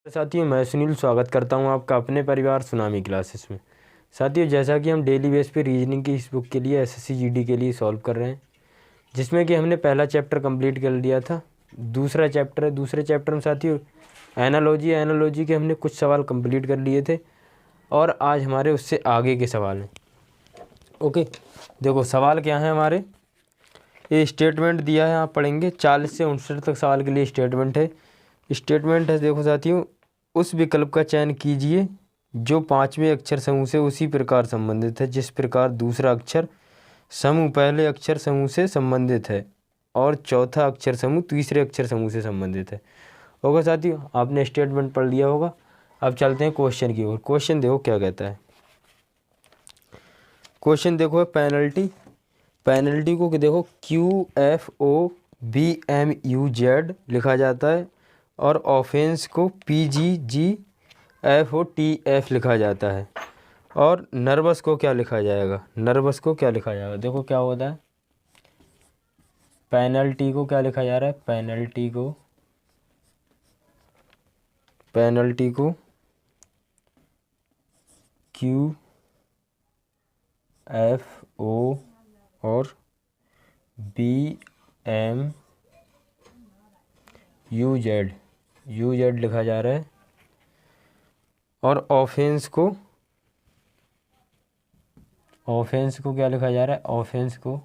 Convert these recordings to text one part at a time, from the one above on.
साथियों, मैं सुनील स्वागत करता हूं आपका अपने परिवार सुनामी क्लासेस में। साथियों, जैसा कि हम डेली बेस पे रीजनिंग की इस बुक के लिए एसएससी जीडी के लिए सॉल्व कर रहे हैं, जिसमें कि हमने पहला चैप्टर कंप्लीट कर लिया था। दूसरा चैप्टर है, दूसरे चैप्टर में साथियों एनालॉजी के हमने कुछ सवाल कंप्लीट कर लिए थे और आज हमारे उससे आगे के सवाल हैं। ओके, देखो सवाल क्या है हमारे। ये स्टेटमेंट दिया है, आप पढ़ेंगे 40 से 59 तक सवाल के लिए स्टेटमेंट है। देखो साथियों, उस विकल्प का चयन कीजिए जो पांचवें अक्षर समूह से उसी प्रकार संबंधित है जिस प्रकार दूसरा अक्षर समूह पहले अक्षर समूह से संबंधित है और चौथा अक्षर समूह तीसरे अक्षर समूह से संबंधित है। होगा साथियों, आपने स्टेटमेंट पढ़ लिया होगा। अब चलते हैं क्वेश्चन की ओर। क्वेश्चन देखो क्या कहता है। क्वेश्चन देखो है पेनल्टी को देखो QFOBMUZ लिखा जाता है और ऑफेंस को PGGFOTF लिखा जाता है। और नर्वस को क्या लिखा जाएगा? देखो क्या होता है। पेनल्टी को क्या लिखा जा रहा है? पेनल्टी को QFO और BMUZ लिखा जा रहा है और ऑफेंस को क्या लिखा जा रहा है? ऑफेंस को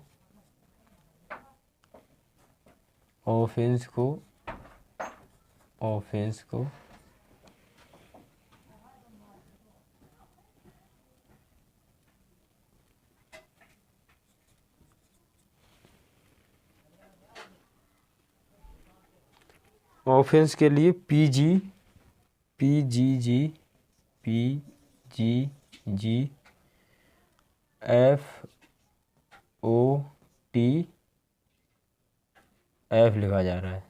ऑफेंस के लिए PGGFOTF लिखा जा रहा है।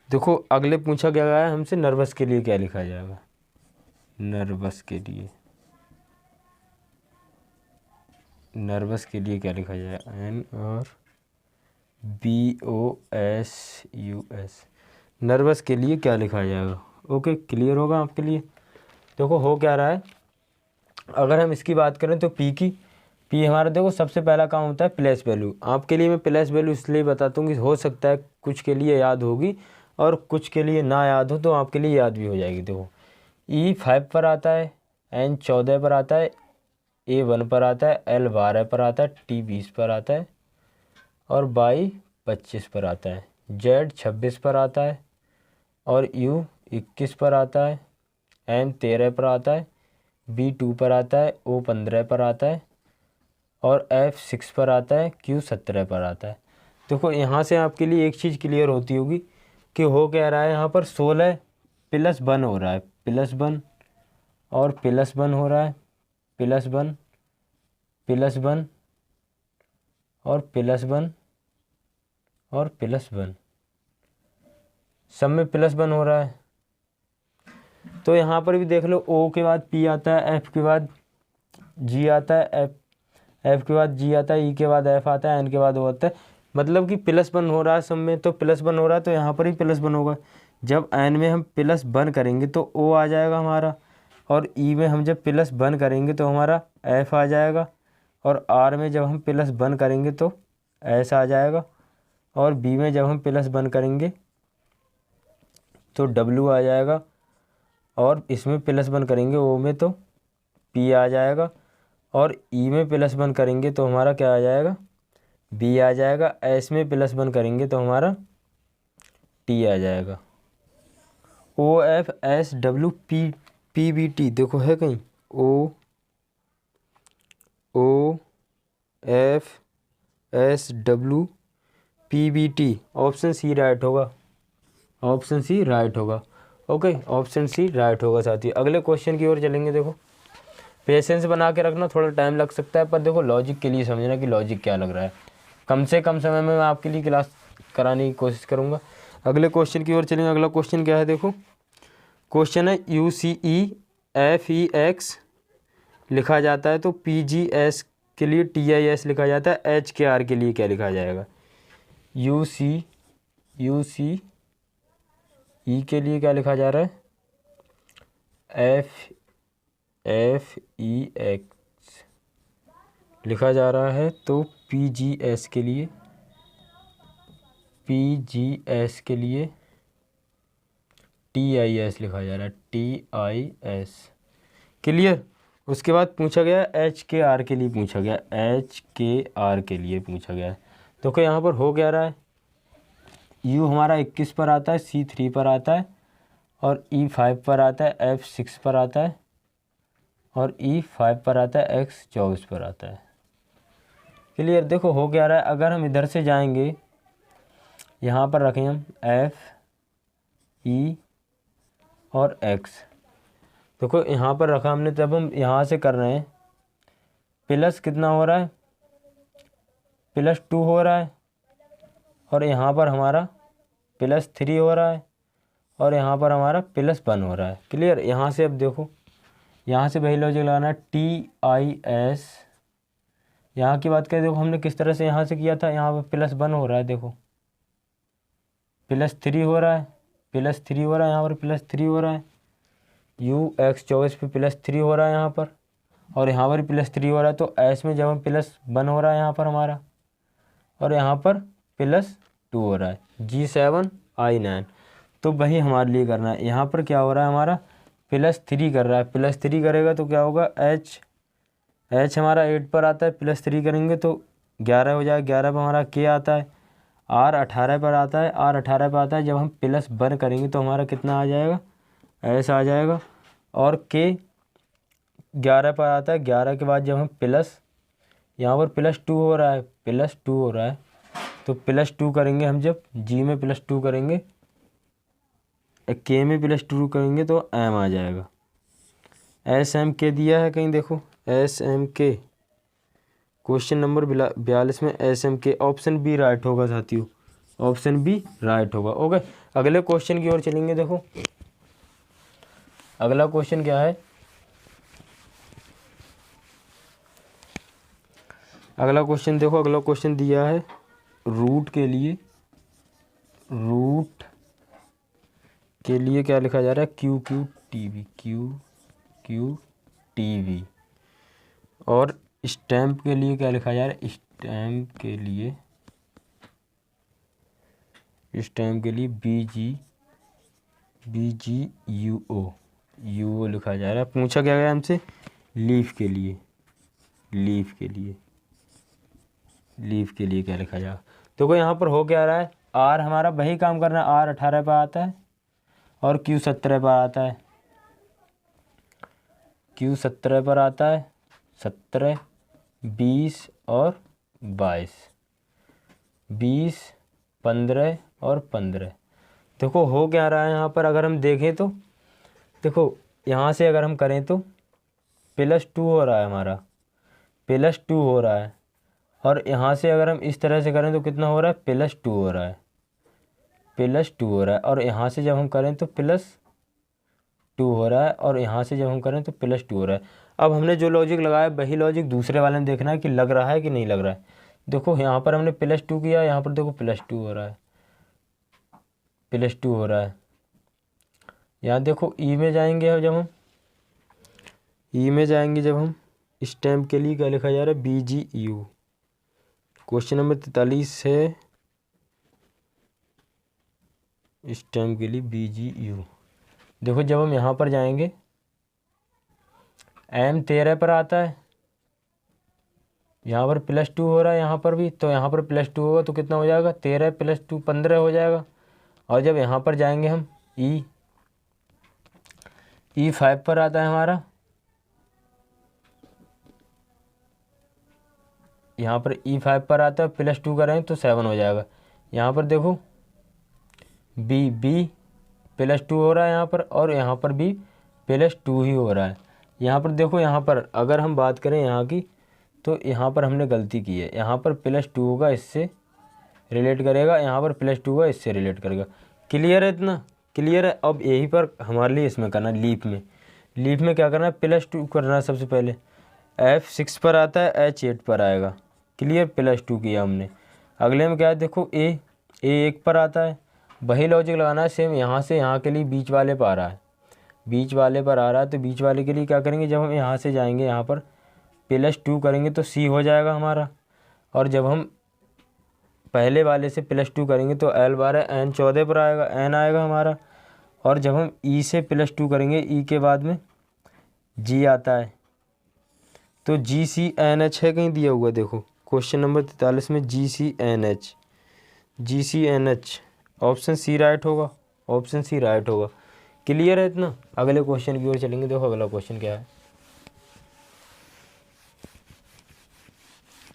देखो अगले पूछा गया है हमसे नर्वस के लिए क्या लिखा जाएगा। नर्वस के लिए क्या लिखा जाएगा? NRBOSUS नर्वस के लिए क्या लिखा जाएगा? ओके, क्लियर होगा आपके लिए। देखो हो क्या रहा है, अगर हम इसकी बात करें तो पी हमारा देखो सबसे पहला काम होता है प्लेस वैल्यू। आपके लिए मैं प्लेस वैल्यू इसलिए बताता हूँ कि हो सकता है कुछ के लिए याद होगी और कुछ के लिए ना याद हो, तो आपके लिए याद भी हो जाएगी। देखो E 5 पर आता है, N 14 पर आता है, A 1 पर आता है, L 12 पर आता है, T 20 पर आता है और Y 25 पर आता है, Z 26 पर आता है और U 21 पर आता है, M 13 पर आता है, B 2 पर आता है, O 15 पर आता है और F 6 पर आता है, Q 17 पर आता है। देखो यहाँ से आपके लिए एक चीज़ क्लियर होती होगी कि हो क्या रहा है। यहाँ पर 16 +1 हो रहा है, +1 और +1 हो रहा है, +1 और +1 और +1, सब में +1 हो रहा है। तो यहाँ पर भी देख लो, O के बाद P आता है, F के बाद G आता है, F के बाद G आता है, E के बाद F आता है, N के बाद O आता है। मतलब कि +1 हो रहा है सब में, तो +1 हो रहा है तो यहाँ पर भी +1 होगा। जब N में हम +1 करेंगे तो O आ जाएगा हमारा, और E में हम जब +1 करेंगे तो हमारा F आ जाएगा, और R में जब हम +1 करेंगे तो S आ जाएगा, और B में जब हम +1 करेंगे तो W आ जाएगा, और इसमें +1 करेंगे O में तो P आ जाएगा, और E में +1 करेंगे तो हमारा क्या आ जाएगा? B आ जाएगा। S में +1 करेंगे तो हमारा T आ जाएगा। OFSWPBT देखो है कहीं, OFSWPBT ऑप्शन सी राइट होगा, ओके, ऑप्शन सी राइट होगा। साथी अगले क्वेश्चन की ओर चलेंगे। देखो पेशेंस बना के रखना, थोड़ा टाइम लग सकता है, पर देखो लॉजिक के लिए समझना कि लॉजिक क्या लग रहा है। कम से कम समय में मैं आपके लिए क्लास कराने की कोशिश करूँगा। अगले क्वेश्चन की ओर चलेंगे। अगला क्वेश्चन क्या है? देखो क्वेश्चन है UCEFEX लिखा जाता है तो PGS के लिए TIS लिखा जाता है, HKR के लिए क्या लिखा जाएगा? UCE के लिए क्या लिखा जा रहा है? FEX लिखा जा रहा है, तो PGS के लिए TIS लिखा जा रहा है, TIS। क्लियर। उसके बाद पूछा गया HKR के लिए पूछा गया, HKR के लिए पूछा गया है। तो क्या यहाँ पर हो क्या रहा है, U हमारा 21 पर आता है, C3 पर आता है, और E5 पर आता है, F6 पर आता है, और E5 पर आता है, X 24 पर आता है। क्लियर। देखो हो क्या रहा है, अगर हम इधर से जाएंगे, यहाँ पर रखें हम F E और X, देखो यहाँ पर रखा हमने, तब हम यहाँ से कर रहे हैं, प्लस कितना हो रहा है, +2 हो रहा है, और यहाँ पर हमारा +3 हो रहा है, और यहाँ पर हमारा +1 हो रहा है। क्लियर। यहाँ से अब देखो, यहाँ से वही लॉजिक लगाना है, TIS। यहाँ की बात करें, देखो हमने किस तरह से यहाँ से किया था, यहाँ पर +1 हो रहा है, देखो +3 हो रहा है, +3 हो रहा है, यहाँ पर +3 हो रहा है, X 24 पे +3 हो रहा है यहाँ पर, और यहाँ पर +3 हो रहा है। तो S में जब हम +1 हो रहा है यहाँ पर हमारा, और यहाँ पर +2 हो रहा है, G7 I9। तो वही हमारे लिए करना है। यहाँ पर क्या हो रहा है, हमारा +3 कर रहा है, +3 करेगा तो क्या होगा, H हमारा 8 पर आता है, +3 करेंगे तो 11 हो जाएगा, 11 पर हमारा K आता है, R 18 पर आता है, R 18 पर आता है। जब हम +1 करेंगे तो हमारा कितना आ जाएगा, S आ जाएगा, और K 11 पर आता है, 11 के बाद जब हम यहाँ पर +2 हो रहा है, +2 हो रहा है, तो +2 करेंगे हम, जब G में +2 करेंगे, K में +2 करेंगे तो M आ जाएगा। SMK दिया है कहीं, देखो SMK क्वेश्चन नंबर 42 में SMK, ऑप्शन बी राइट होगा साथियों, ऑप्शन बी राइट होगा। ओके, अगले क्वेश्चन की ओर चलेंगे। देखो अगला क्वेश्चन क्या है, अगला क्वेश्चन देखो, अगला क्वेश्चन दिया है रूट के लिए, रूट के लिए क्या लिखा जा रहा है, QQTV, और स्टैम्प के लिए क्या लिखा जा रहा है, स्टैम्प के लिए BGUO लिखा जा रहा है। पूछा क्या गया हमसे, लीफ के लिए क्या लिखा जाएगा। तो कोई यहाँ पर हो क्या रहा है, R हमारा वही काम करना है, R 18 पर आता है, और Q 17 पर आता है, Q 17 पर आता है, 17, 20 और 22, 20, 15 और 15। देखो हो क्या रहा है यहाँ पर, अगर हम देखें तो देखो यहाँ से अगर हम करें तो +2 हो रहा है हमारा, +2 हो रहा है, और यहाँ से अगर हम इस तरह से करें तो कितना हो रहा है, +2 हो रहा है, +2 हो रहा है, और यहाँ से जब हम करें तो +2 हो रहा है, और यहाँ से जब हम करें तो +2 हो रहा है। अब हमने जो लॉजिक लगाया वही लॉजिक दूसरे वाले में देखना है कि लग रहा है कि नहीं लग रहा है। देखो यहाँ पर हमने +2 किया, यहाँ पर देखो +2 हो रहा है, +2 हो रहा है। यहाँ देखो ई में जाएंगे, जब हम ई में जाएंगे, जब हम स्टैम्प के लिए क्या लिखा जा रहा है, BGU। क्वेश्चन नंबर 43 है, स्टैम्प के लिए BGU। देखो जब हम यहाँ पर जाएंगे, M 13 पर आता है, यहाँ पर +2 हो रहा है, यहाँ पर भी, तो यहाँ पर +2 होगा तो कितना हो जाएगा, 13 + 2 15 हो जाएगा। और जब यहाँ पर जाएंगे हम E5 पर आता है हमारा, यहाँ पर E5 पर आता है, +2 करें तो 7 हो जाएगा। यहाँ पर देखो B +2 हो रहा है यहाँ पर, और यहाँ पर भी +2 ही हो रहा है। यहाँ पर देखो, यहाँ पर अगर हम बात करें यहाँ की, तो यहाँ पर हमने गलती की है, यहाँ पर +2 होगा इससे रिलेट करेगा, यहाँ पर +2 होगा इससे रिलेट करेगा। क्लियर है, इतना क्लियर है। अब यही पर हमारे लिए इसमें करना है, लीफ में क्या करना है, +2 करना है सबसे पहले। F6 पर आता है, H8 पर आएगा। क्लियर, +2 किया हमने। अगले में क्या है, देखो A 1 पर आता है, वही लॉजिक लगाना है सेम, यहाँ से यहाँ के लिए बीच वाले पर आ रहा है, बीच वाले पर आ रहा है, तो बीच वाले के लिए क्या करेंगे, जब हम यहाँ से जाएंगे यहाँ पर +2 करेंगे तो C हो जाएगा हमारा। और जब हम पहले वाले से +2 करेंगे तो L12 N14 पर आएगा, N आएगा हमारा। और जब हम E से +2 करेंगे, E के बाद में G आता है, तो GCNH है कहीं दिया हुआ, देखो क्वेश्चन नंबर 43 में GCNH, GCNH option C right होगा, ऑप्शन सी राइट होगा। क्लियर है इतना? अगले क्वेश्चन की ओर चलेंगे। देखो अगला क्वेश्चन क्या है,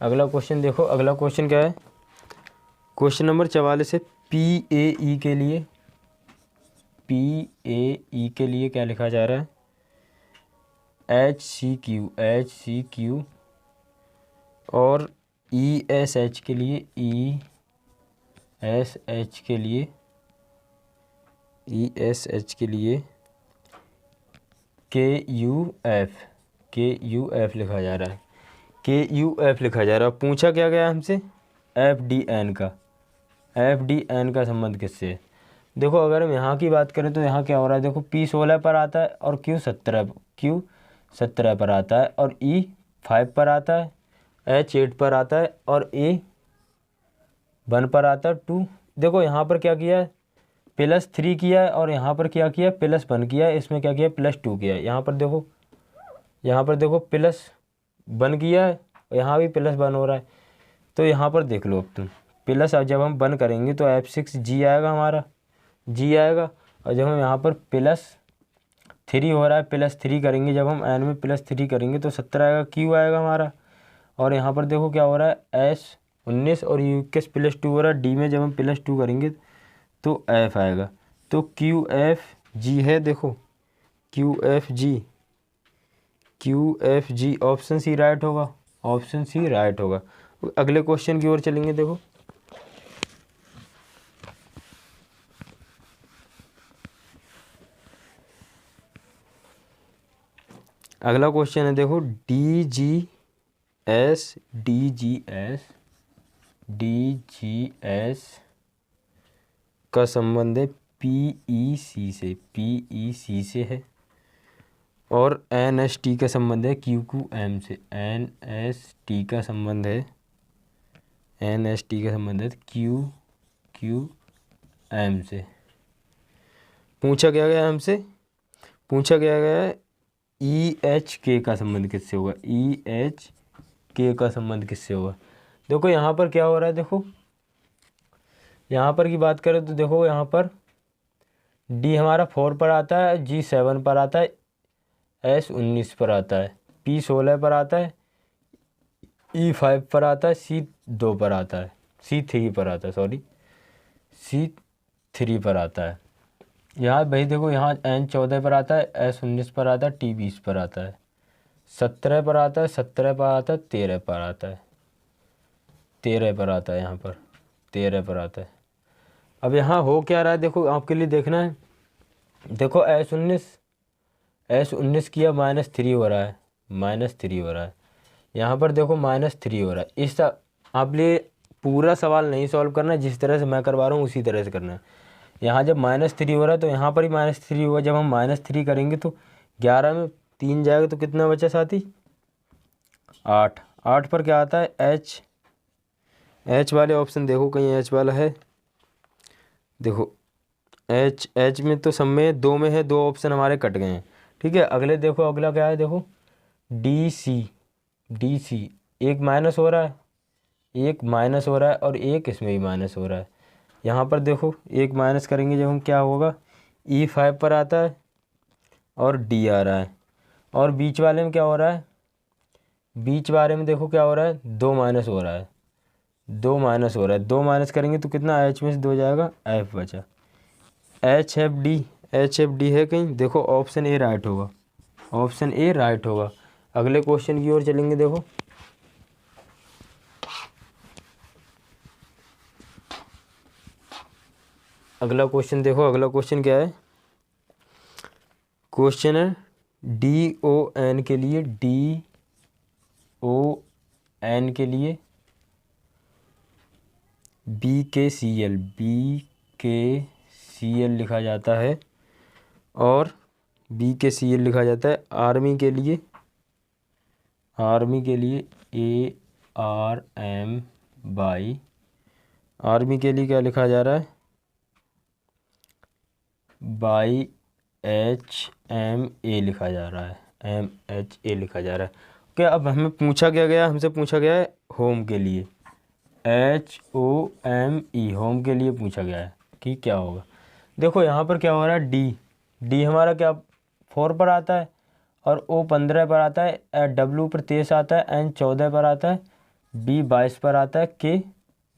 अगला क्वेश्चन देखो, अगला क्वेश्चन क्या है, क्वेश्चन नंबर 44 है। PAE के लिए, PAE के लिए क्या लिखा जा रहा है, HCQ और ESH के लिए, ESH के लिए, ESH के लिए KUF लिखा जा रहा है, KUF लिखा जा रहा है। पूछा क्या गया हमसे, FDN का संबंध किससे है। देखो अगर हम यहाँ की बात करें तो यहाँ क्या हो रहा है, देखो P16 पर आता है और Q17 पर आता है और E5 पर आता है, H8 पर आता है और A1 पर आता है 2। देखो यहाँ पर क्या किया है, +3 किया है और यहाँ पर क्या किया, +1 किया है, इसमें क्या किया, +2 किया है। यहाँ पर देखो +1 किया है और यहाँ भी +1 हो रहा है। तो यहाँ पर देख लो अब तुम, प्लस अब जब हम 1 करेंगे तो F6G आएगा हमारा, G आएगा। और जब हम यहाँ पर +3 हो रहा है, +3 करेंगे, जब हम N में +3 करेंगे तो 17 आएगा, Q आएगा हमारा। और यहाँ पर देखो क्या हो रहा है, S19 और U21 +2 हो रहा है, D में जब हम +2 करेंगे तो F आएगा। तो QFG है, देखो QFG ऑप्शन सी राइट होगा, ऑप्शन सी राइट होगा। अगले क्वेश्चन की ओर चलेंगे। देखो अगला क्वेश्चन है, देखो DGS का संबंध है PEC से है। और NST का संबंध है QQM से, NST का संबंध है QQM से। पूछा क्या गया हमसे, पूछा क्या गया है EHK का संबंध किससे होगा, EHK का संबंध किससे होगा। देखो यहाँ पर क्या हो रहा है, देखो यहाँ पर की बात करें तो देखो यहाँ पर D हमारा 4 पर आता है, G 7 पर आता है, S 19 पर आता है, P 16 पर आता है, E 5 पर आता है, C 2 पर आता है, C 3 पर आता है, C 3 पर आता है। यहाँ भाई देखो यहाँ N 14 पर आता है, S 19 पर आता है, T 20 पर आता है, 17 पर आता है, 17 पर आता है, 13 पर आता है, 13 पर आता है, यहाँ पर 13 पर आता है। अब यहाँ हो क्या रहा है, देखो आपके लिए देखना है। देखो S 19 किया -3 हो रहा है, -3 हो रहा है। यहाँ पर देखो -3 हो रहा है। इस आप लिए पूरा सवाल नहीं सॉल्व करना है, जिस तरह से मैं करवा रहा हूँ उसी तरह से करना है। यहाँ जब -3 हो रहा है तो यहाँ पर ही -3 होगा। जब हम -3 करेंगे तो 11 में 3 जाएगा तो कितना बचा साथी, 8। 8 पर क्या आता है, H वाले ऑप्शन देखो कहीं H वाला है, देखो H में तो सब में 2 में है, 2 ऑप्शन हमारे कट गए हैं। ठीक है, अगले देखो अगला क्या है, देखो DC एक माइनस हो रहा है, एक माइनस हो रहा है और एक इसमें भी माइनस हो रहा है। यहाँ पर देखो एक माइनस करेंगे जब हम, क्या होगा, E5 पर आता है और D आ रहा है। और बीच वाले में क्या हो रहा है, बीच वाले में देखो क्या हो रहा है, 2 माइनस हो रहा है, 2 माइनस हो रहा है। 2 माइनस करेंगे तो कितना, H में से 2 जाएगा, F बचा। HFD है कहीं, देखो ऑप्शन ए राइट होगा, ऑप्शन ए राइट होगा। अगले क्वेश्चन की ओर चलेंगे। देखो अगला क्वेश्चन, देखो अगला क्वेश्चन क्या है, क्वेश्चन है DON के लिए, DON के लिए BKCL लिखा जाता है और बी के सी एल लिखा जाता है। आर्मी के लिए ARM बाई, आर्मी के लिए क्या लिखा जा रहा है, बाई HMA लिखा जा रहा है, MHA लिखा जा रहा है। ओके, अब हमें पूछा क्या गया, हमसे पूछा गया है होम के लिए, HOME, होम के लिए पूछा गया है कि क्या होगा। देखो यहाँ पर क्या हो रहा है, डी हमारा क्या 4 पर आता है, और O 15 पर आता है, W पर 23 आता है, N 14 पर आता है, B 22 पर आता है, K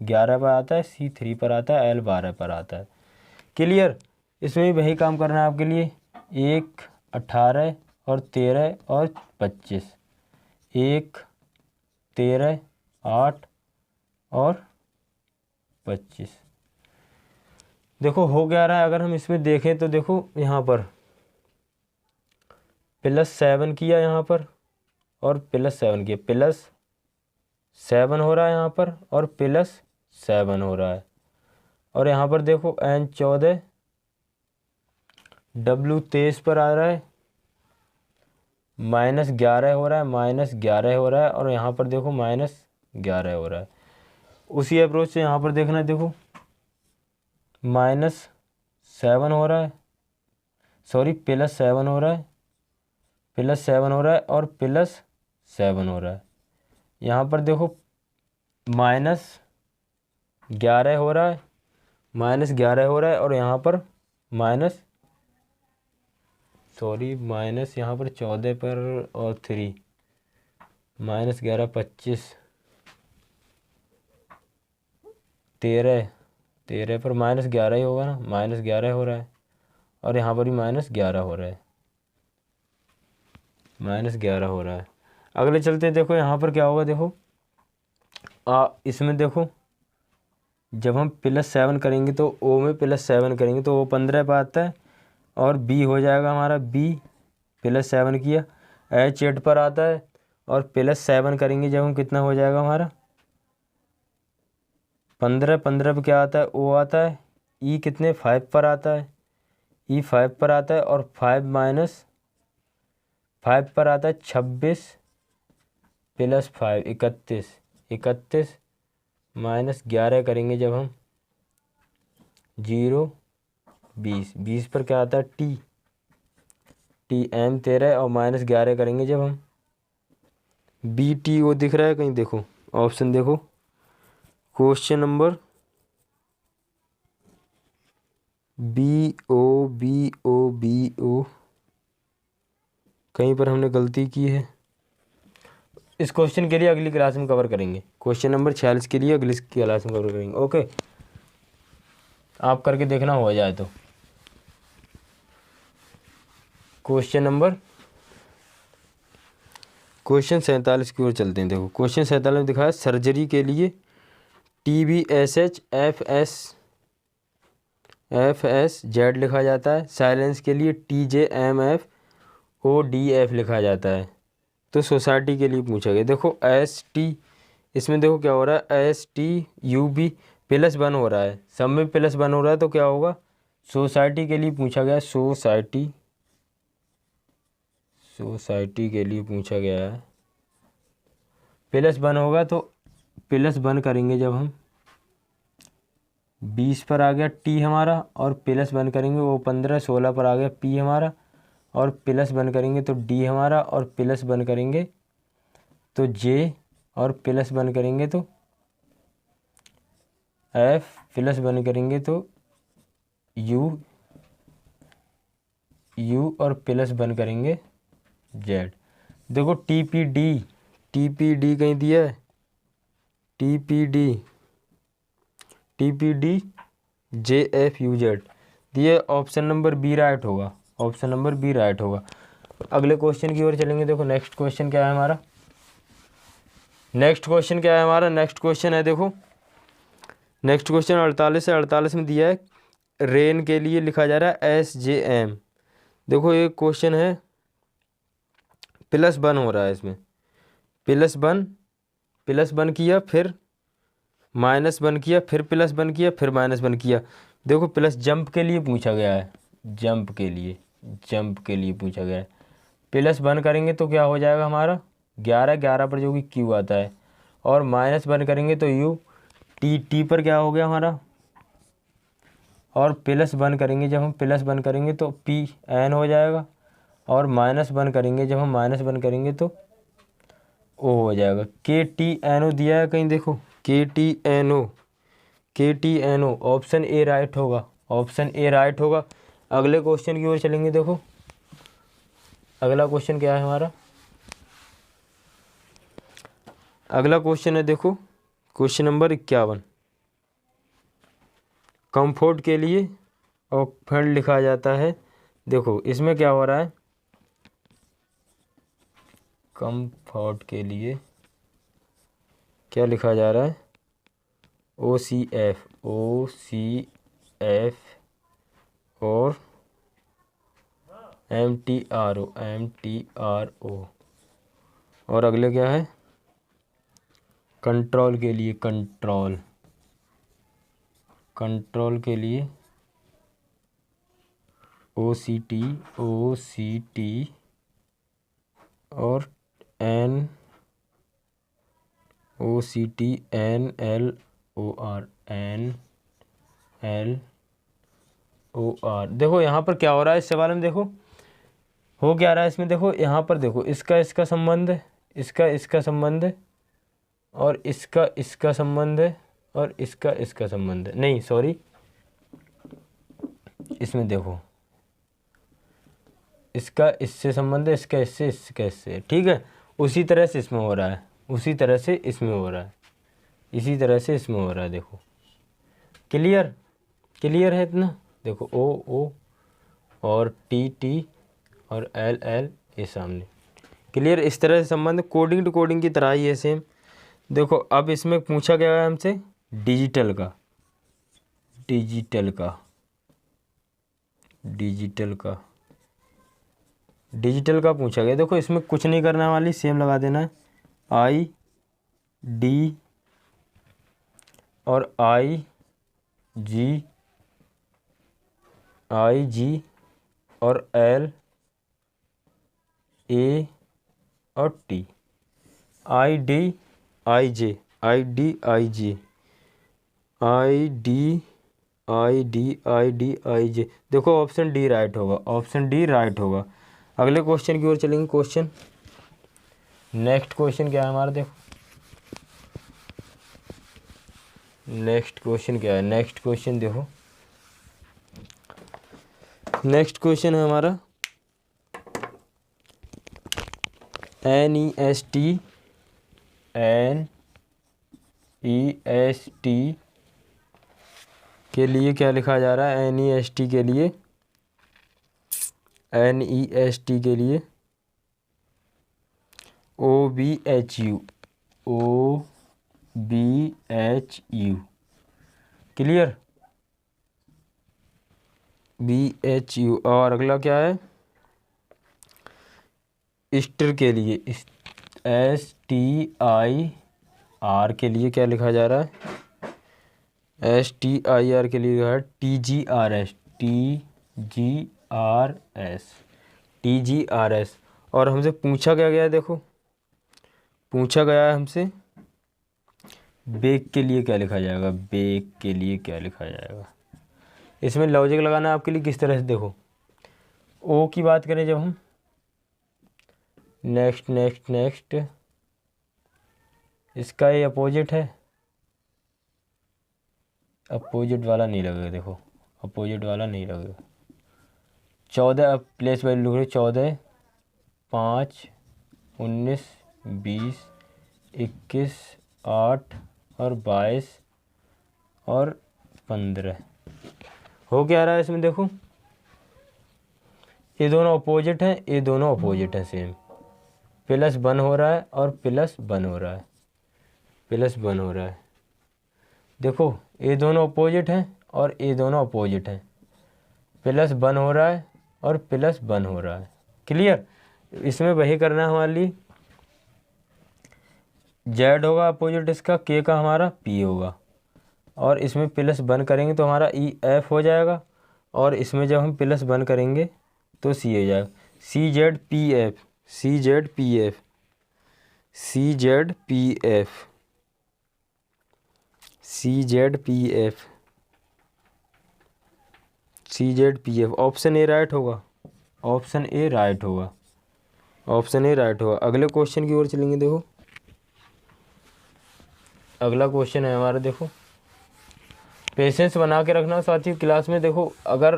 11 पर आता है, C 3 पर आता है, L 12 पर आता है। क्लियर, इसमें भी वही काम करना है आपके लिए। 1 18 और 13 और 25, 1 13 8 और 25। देखो हो क्या रहा है, अगर हम इसमें देखें तो देखो यहाँ पर +7 किया यहाँ पर, और +7 किया, +7 हो रहा है यहाँ पर, और +7 हो रहा है। और यहाँ पर देखो N 14, W 23 पर आ रहा है, -11 हो रहा है, -11 हो रहा है, और यहाँ पर देखो -11 हो रहा है। उसी अप्रोच से यहाँ पर देखना, देखो -7 हो रहा है, सॉरी +7 हो रहा है, +7 हो रहा है, और +7 हो रहा है। यहाँ पर देखो -11 हो रहा है, -11 हो रहा है, और यहाँ पर माइनस यहाँ पर 14 पर और 3, -11 25 13 पर -11 ही होगा ना, -11 हो रहा है, और यहाँ पर भी -11 हो रहा है, -11 हो रहा है। अगले चलते देखो यहाँ पर क्या होगा, देखो इसमें देखो जब हम +7 करेंगे तो O में +7 करेंगे तो O 15 पर आता है, और B हो जाएगा हमारा, B +7 किया, H 8 पर आता है, और +7 करेंगे जब हम कितना हो जाएगा हमारा 15 पर क्या आता है, O आता है, E कितने 5 पर आता है, E 5 पर आता है, और 5 पर आता है 26 +5 31, 31 -11 करेंगे जब हम 0 20 पर क्या आता है M 13, और -11 करेंगे जब हम BTO दिख रहा है कहीं, देखो ऑप्शन देखो, क्वेश्चन नंबर BO कहीं पर हमने गलती की है। इस क्वेश्चन के लिए अगली क्लास में कवर करेंगे, क्वेश्चन नंबर 46 के लिए अगली क्लास में कवर करेंगे। ओके, आप करके देखना हो जाए तो। क्वेश्चन 47 की ओर चलते हैं। देखो क्वेश्चन 47 में दिखाया सर्जरी के लिए TBSH FSZ लिखा जाता है, साइलेंस के लिए TJMF ODF लिखा जाता है। तो सोसाइटी के लिए पूछा गया, देखो ST, इसमें देखो क्या हो रहा है, STUB +1 हो रहा है, सब में +1 हो रहा है, तो क्या होगा, सोसाइटी के लिए पूछा गया, सोसाइटी के लिए पूछा गया है, +1 होगा तो +1 करेंगे जब हम 20 पर आ गया T हमारा, और +1 करेंगे वो 15 16 पर आ गया P हमारा, और +1 करेंगे तो D हमारा, और +1 करेंगे तो J, और +1 करेंगे तो F, +1 करेंगे तो U, और +1 करेंगे Z। देखो TPD कहीं दिया है, TPD JFUZ दिए, ऑप्शन नंबर B राइट होगा, ऑप्शन नंबर B राइट होगा। अगले क्वेश्चन की ओर चलेंगे। देखो नेक्स्ट क्वेश्चन क्या है हमारा, नेक्स्ट क्वेश्चन है, देखो नेक्स्ट क्वेश्चन 48 से 48 में दिया है, रेन के लिए लिखा जा रहा है SJM। देखो एक क्वेश्चन है, +1 हो रहा है, इसमें +1 किया, फिर -1 किया, फिर +1 किया, फिर -1 किया। देखो प्लस जंप के लिए पूछा गया है, जंप के लिए जंप के लिए पूछा गया है। प्लस 1 करेंगे तो क्या हो जाएगा हमारा 11, 11 पर जो कि क्यू आता है, और -1 करेंगे तो यू, टी पर क्या हो गया हमारा, और +1 करेंगे जब हम +1 करेंगे तो पी एन हो जाएगा, और -1 करेंगे जब हम -1 करेंगे तो ओ हो जाएगा। KTNO दिया है कहीं, देखो KTNO, KTNO, option A right होगा, ऑप्शन ए राइट होगा। अगले क्वेश्चन की ओर चलेंगे। देखो अगला क्वेश्चन क्या है हमारा, अगला क्वेश्चन है देखो क्वेश्चन नंबर 51। कंफर्ट के लिए ऑक्फेंड लिखा जाता है। देखो इसमें क्या हो रहा है, कंफर्ट के लिए क्या लिखा जा रहा है, OCF, OCF और MTRO, MTRO, और अगले क्या है, कंट्रोल के लिए, कंट्रोल, कंट्रोल के लिए OCT, OCT और OCT, NLOR, NLOR। देखो यहाँ पर क्या हो रहा है इस सवाल में, देखो हो क्या रहा है इसमें, देखो यहाँ पर देखो इसका संबंध है, इसका संबंध है, और इसका संबंध है, और इसका संबंध है, नहीं सॉरी, इसमें देखो इसका इससे संबंध है, इसका इससे, ठीक है। उसी तरह से इसमें हो रहा है, उसी तरह से इसमें हो रहा है, इसी तरह से इसमें हो रहा है। देखो क्लियर, क्लियर है इतना। देखो O और T और L ये सामने, क्लियर। इस तरह से संबंध कोडिंग टू कोडिंग की तरह ही है सेम। देखो अब इसमें पूछा गया है हमसे डिजिटल का, डिजिटल का, डिजिटल का, डिजिटल का पूछा गया। देखो इसमें कुछ नहीं करना वाली, सेम लगा देना है, ID और IG और LA और T, ID IJ, ID IJ। देखो ऑप्शन डी राइट होगा, ऑप्शन डी राइट होगा। अगले क्वेश्चन की ओर चलेंगे। क्वेश्चन, नेक्स्ट क्वेश्चन क्या है हमारा, देखो नेक्स्ट क्वेश्चन क्या है, नेक्स्ट क्वेश्चन देखो, नेक्स्ट क्वेश्चन है हमारा NEST के लिए क्या लिखा जा रहा है, NEST के लिए, NEST के लिए OBHU, क्लियर, BHU। और अगला क्या है, स्टर के लिए, STIR के लिए क्या लिखा जा रहा है, STIR के लिए है TGRS। और हमसे पूछा क्या गया है, देखो पूछा गया है हमसे बेक के लिए क्या लिखा जाएगा, बेक के लिए क्या लिखा जाएगा। इसमें लॉजिक लगाना है आपके लिए किस तरह से, देखो ओ की बात करें जब हम, नेक्स्ट इसका ये अपोजिट है, अपोजिट वाला नहीं लगेगा, देखो अपोजिट वाला नहीं लगेगा। 14 प्लेस वैल्यू लिख 14, 5, 19, 20, 21, 8 और 22 और 15 हो क्या रहा है इसमें, देखो ये दोनों अपोजिट हैं, ये दोनों अपोजिट हैं सेम, +1 हो रहा है और +1 हो रहा है, +1 हो रहा है। देखो ये दोनों अपोजिट हैं और ये दोनों अपोजिट हैं, +1 हो रहा है और +1 हो रहा है, क्लियर। इसमें वही करना है हमारे लिए, Z होगा अपोजिट इसका, K का हमारा P होगा, और इसमें +1 करेंगे तो हमारा EF हो जाएगा, और इसमें जब हम +1 करेंगे तो सी हो जाएगा। C Z P F, C Z P F, C Z P F, C Z P F, C Z P F. Option A right होगा, ऑप्शन ए राइट होगा, ऑप्शन ए राइट होगा। अगले क्वेश्चन की ओर चलेंगे। देखो अगला क्वेश्चन है हमारा, देखो पेशेंस बना के रखना साथियों क्लास में। देखो अगर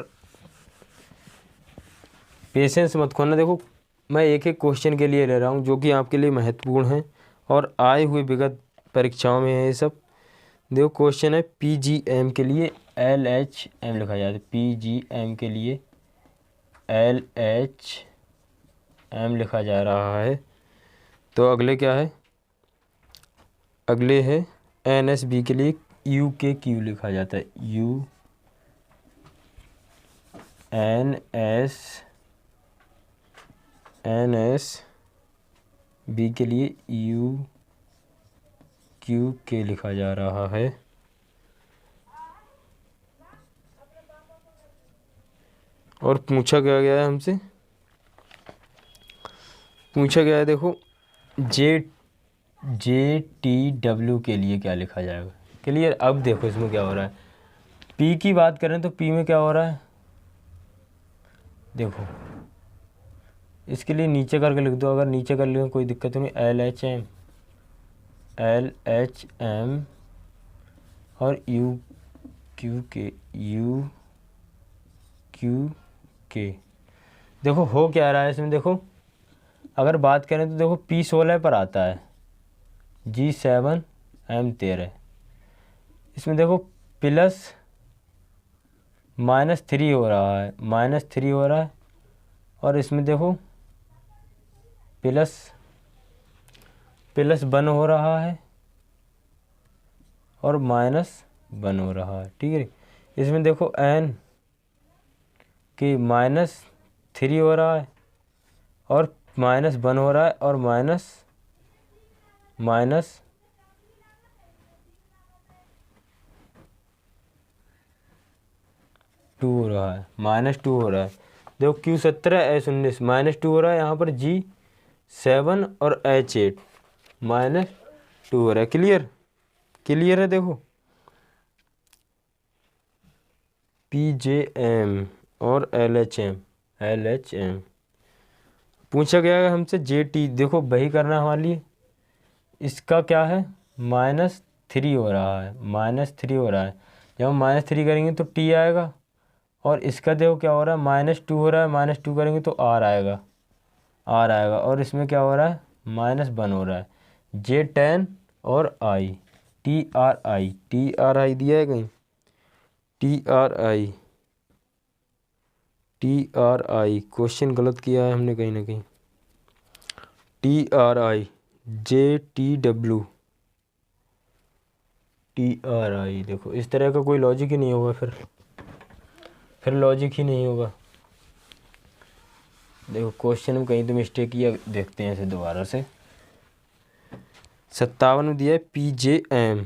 पेशेंस मत खोना, देखो मैं एक एक क्वेश्चन के लिए ले रहा हूँ जो कि आपके लिए महत्वपूर्ण है और आए हुए विगत परीक्षाओं में है ये सब। देखो क्वेश्चन है पीजीएम के लिए LHM लिखा जाता है, पीजीएम के लिए LHM लिखा जा रहा है। तो अगले क्या है, अगले है NSB के लिए UKQ लिखा जाता है, NSB के लिए UQK लिखा जा रहा है। और पूछा क्या गया है हमसे, पूछा गया है देखो JTW के लिए क्या लिखा जाएगा। क्लियर। अब देखो इसमें क्या हो रहा है, P की बात करें तो P में क्या हो रहा है, देखो इसके लिए नीचे करके लिख दो, अगर नीचे कर लियो कोई दिक्कत नहीं। LHM और UQK, देखो हो क्या रहा है इसमें। देखो अगर बात करें तो देखो P16 पर आता है, G7 M13। इसमें देखो प्लस -3 हो रहा है, -3 हो रहा है। और इसमें देखो प्लस 1 हो रहा है और -1 हो रहा है। ठीक है। इसमें देखो N कि -3 हो रहा है और -1 हो रहा है और -2 हो रहा है, -2 हो रहा है। देखो Q17 S19 -2 हो रहा है, यहाँ पर G7 और H8 -2 हो रहा है। क्लियर, क्लियर है। देखो PJM और LHM पूछा गया है हमसे JT। देखो वही करना है हमारे लिए। इसका क्या है, -3 हो रहा है, -3 हो रहा है। जब हम -3 करेंगे तो T आएगा। और इसका देखो क्या हो रहा है, -2 हो रहा है, -2 करेंगे तो R आएगा, R आएगा। और इसमें क्या हो रहा है, -1 हो रहा है। J10 और I, TRI दिया है कहीं, TRI क्वेश्चन गलत किया है हमने कहीं ना कहीं। TRI JTW देखो इस तरह का कोई लॉजिक ही नहीं होगा, फिर लॉजिक ही नहीं होगा। देखो क्वेश्चन में कहीं तो मिस्टेक किया, देखते हैं इसे दोबारा से। 57 में दिया है PJM,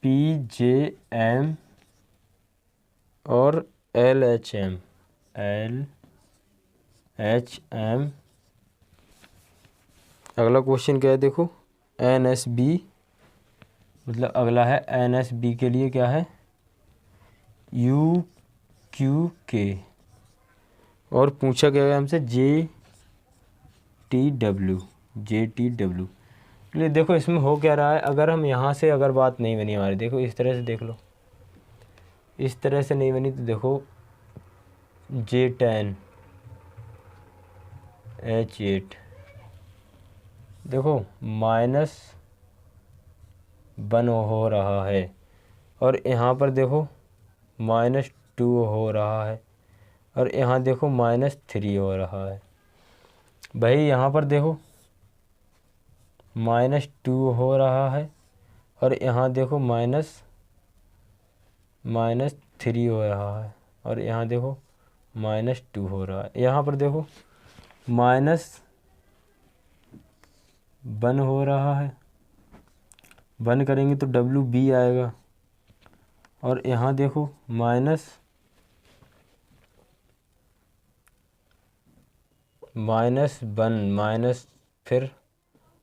PJM और LHM। अगला क्वेश्चन क्या है, देखो NSB, मतलब अगला है NSB के लिए क्या है, UQK। और पूछा गया है हमसे JTW। लिए देखो इसमें हो क्या रहा है, अगर हम यहाँ से अगर बात नहीं बनी हमारी, देखो इस तरह से देख लो, इस तरह से नहीं बनी तो देखो J10 H8 देखो -1 हो रहा है और यहाँ पर देखो -2 हो रहा है और यहाँ देखो -3 हो रहा है। भाई यहाँ पर देखो -2 हो रहा है और यहाँ देखो -3 हो रहा है और यहाँ देखो -2 हो रहा है। यहाँ पर देखो -1 हो रहा है 1 करेंगे तो डब्ल्यू बी आएगा, और यहाँ देखो -1 माइनस फिर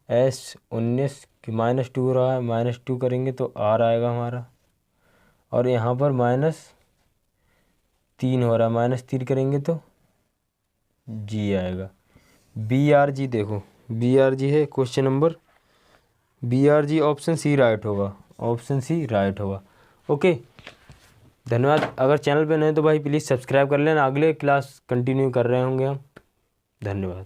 S19 की -2 रहा है, -2 करेंगे तो R आएगा हमारा, और यहाँ पर -3 हो रहा है, -3 करेंगे तो G आएगा। BRG देखो, BRG है question number, BRG option C right होगा, ऑप्शन सी राइट होगा। ओके, धन्यवाद। अगर चैनल पे नए तो भाई प्लीज़ सब्सक्राइब कर लेना, अगले क्लास कंटिन्यू कर रहे होंगे हम। धन्यवाद।